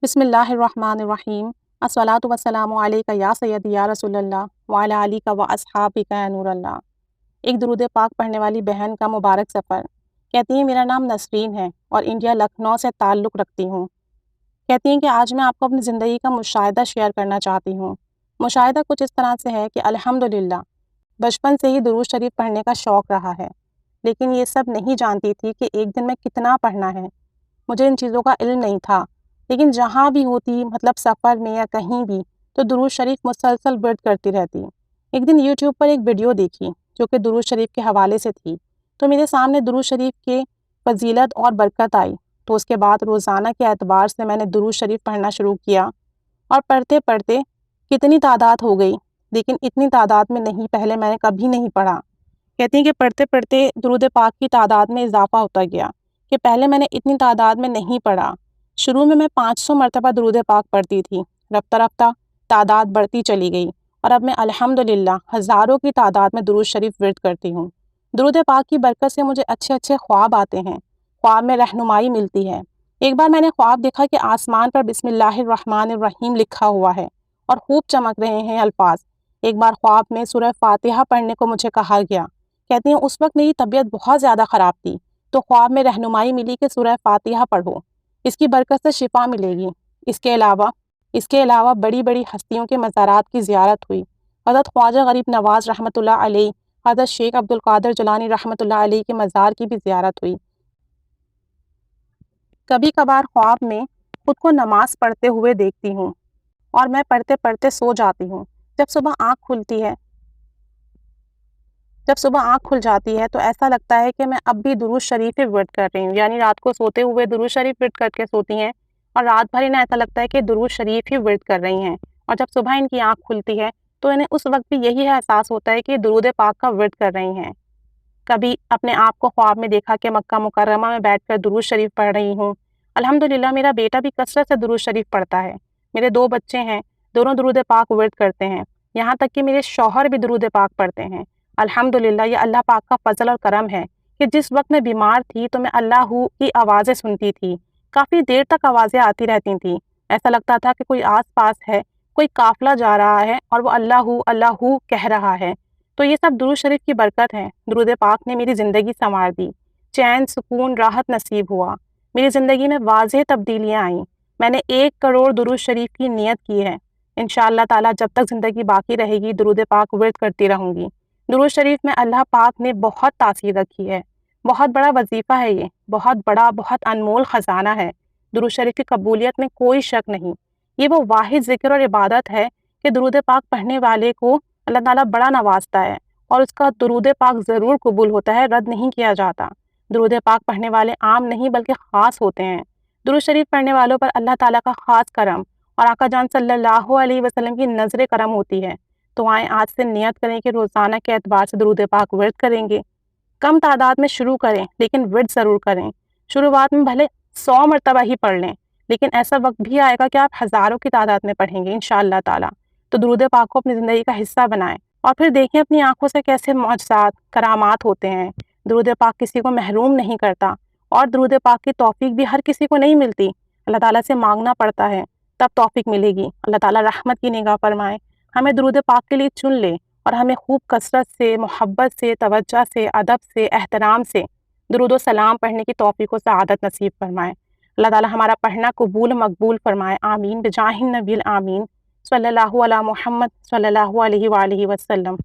بسم اللہ الرحمن الرحیم الصلاۃ والسلام علیک یا سیدی یا رسول اللہ وعلی آلک و اصحابک یا نور اللہ۔ ایک درود پاک پڑھنے والی بہن کا مبارک سفر۔ کہتی ہیں میرا نام نسرین ہے اور انڈیا لکھنؤ سے تعلق رکھتی ہوں۔ کہتی ہیں کہ آج میں آپ کو اپنی زندگی کا مشاہدہ شیئر کرنا چاہتی ہوں۔ مشاہدہ کچھ اس طرح سے ہے کہ الحمدللہ بچپن سے ہی درود شریف پڑھنے کا شوق رہا ہے، لیکن یہ سب نہیں جانتی تھی کہ ایک دن میں کتنا پڑھنا ہے۔ مجھے ان چیزوں کا علم نہیں تھا، لیکن جہاں بھی ہوتی مطلب سفر میں یا کہیں بھی تو درود شریف مسلسل ورد کرتی رہتی۔ ایک دن یوٹیوب پر ایک ویڈیو دیکھی جو کہ درود شریف کے حوالے سے تھی، تو میرے سامنے درود شریف کے فضیلت اور برکت آئی، تو اس کے بعد روزانہ کے اعتبار سے میں نے درود شریف پڑھنا شروع کیا اور پڑھتے پڑھتے کتنی تعداد ہو گئی، لیکن اتنی تعداد میں نہیں، پہلے میں نے کبھی نہیں پڑھا۔ کہتی ہیں کہ پڑھتے پڑھتے درود پاک کی تعداد میں اضافہ ہوتا گیا کہ پہلے میں نے اتنی تعداد میں نہیں پڑھا۔ شروع میں 500 مرتبہ درود پاک پڑھتی تھی، رفتہ رفتہ تعداد بڑھتی چلی گئی اور اب میں الحمدللہ ہزاروں کی تعداد میں درود شریف ورد کرتی ہوں۔ درود پاک کی برکت سے مجھے اچھے اچھے خواب آتے ہیں، خواب میں رہنمائی ملتی ہے۔ ایک بار میں نے خواب دیکھا کہ آسمان پر بسم اللہ الرحمن الرحیم لکھا ہوا ہے اور خوب چمک رہے ہیں الفاظ۔ ایک بار خواب میں سورہ فاتحہ پڑھنے کو مجھے کہا گیا۔ کہتی ہیں اس وقت میری طبیعت بہت زیادہ خراب تھی، تو خواب میں رہنمائی ملی کہ سورہ فاتحہ پڑھو، اس کی برکت سے شفا ملے گی۔ اس کے علاوہ بڑی بڑی ہستیوں کے مزارات کی زیارت ہوئی۔ حضرت خواجہ غریب نواز رحمۃ اللہ علیہ، حضرت شیخ عبد القادر جیلانی رحمۃ اللہ علیہ کے مزار کی بھی زیارت ہوئی۔ کبھی کبھار خواب میں خود کو نماز پڑھتے ہوئے دیکھتی ہوں اور میں پڑھتے پڑھتے سو جاتی ہوں۔ جب صبح آنکھ کھل جاتی ہے تو ایسا لگتا ہے کہ میں اب بھی درود شریف ہی ورد کر رہی ہوں، یعنی رات کو سوتے ہوئے درود شریف ورد کر کے سوتی ہیں اور رات بھر انہیں ایسا لگتا ہے کہ درود شریف ہی ورد کر رہی ہیں، اور جب صبح ان کی آنکھ کھلتی ہے تو انہیں اس وقت بھی یہی احساس ہوتا ہے کہ درود پاک کا ورد کر رہی ہیں۔ کبھی اپنے آپ کو خواب میں دیکھا کہ مکہ مکرمہ میں بیٹھ کر درود شریف پڑھ رہی ہوں۔ الحمدللہ میرا بیٹا بھی کثرت سے درود شریف پڑھتا ہے، میرے 2 بچے ہیں، دونوں درود پاک ورد کرتے ہیں، یہاں تک کہ میرے شوہر بھی درود پاک پڑھتے ہیں۔ الحمدللہ یہ اللہ پاک کا فضل اور کرم ہے کہ جس وقت میں بیمار تھی تو میں اللہ کی آوازیں سنتی تھی، کافی دیر تک آوازیں آتی رہتی تھیں، ایسا لگتا تھا کہ کوئی آس پاس ہے، کوئی قافلہ جا رہا ہے اور وہ اللہ اللہ کہہ رہا ہے۔ تو یہ سب درود شریف کی برکت ہے۔ درود پاک نے میری زندگی سنوار دی، چین، سکون، راحت نصیب ہوا، میری زندگی میں واضح تبدیلیاں آئیں۔ میں نے 1 کروڑ درود شریف کی نیت کی ہے۔ انشاءاللہ تعالیٰ جب تک زندگی باقی رہے گی درود پاک ورد کرتی رہوں گی۔ درود شریف میں اللہ پاک نے بہت تاثیر رکھی ہے، بہت بڑا وظیفہ ہے، یہ بہت بڑا، بہت انمول خزانہ ہے۔ درود شریف کی قبولیت میں کوئی شک نہیں۔ یہ وہ واحد ذکر اور عبادت ہے کہ درود پاک پڑھنے والے کو اللہ تعالیٰ بڑا نوازتا ہے اور اس کا درود پاک ضرور قبول ہوتا ہے، رد نہیں کیا جاتا۔ درود پاک پڑھنے والے عام نہیں بلکہ خاص ہوتے ہیں۔ درود شریف پڑھنے والوں پر اللہ تعالیٰ کا خاص کرم اور آقا جان صلی اللہ علیہ وسلم کی نظر کرم ہوتی ہے۔ تو آئیں آج سے نیت کریں کہ روزانہ کے اعتبار سے درود پاک ورد کریں گے۔ کم تعداد میں شروع کریں لیکن ورد ضرور کریں۔ شروعات میں بھلے 100 مرتبہ ہی پڑھ لیں، لیکن ایسا وقت بھی آئے گا کہ آپ ہزاروں کی تعداد میں پڑھیں گے انشاءاللہ تعالیٰ۔ تو درود پاک کو اپنی زندگی کا حصہ بنائیں اور پھر دیکھیں اپنی آنکھوں سے کیسے معجزات، کرامات ہوتے ہیں۔ درود پاک کسی کو محروم نہیں کرتا، اور درود پاک کی توفیق بھی ہر کسی کو نہیں ملتی، اللہ تعالیٰ سے مانگنا پڑتا ہے تب توفیق ملے گی۔ اللہ تعالیٰ رحمت کی نگاہ فرمائے، ہمیں درود پاک کے لیے چن لے اور ہمیں خوب کثرت سے، محبت سے، توجہ سے، ادب سے، احترام سے درود و سلام پڑھنے کی توفیق و سعادت نصیب فرمائے۔ اللہ تعالیٰ ہمارا پڑھنا قبول مقبول فرمائے، آمین بجاہ النبی الآمین، صلی اللہ علی محمد صلی اللہ علیہ وآلہ وسلم۔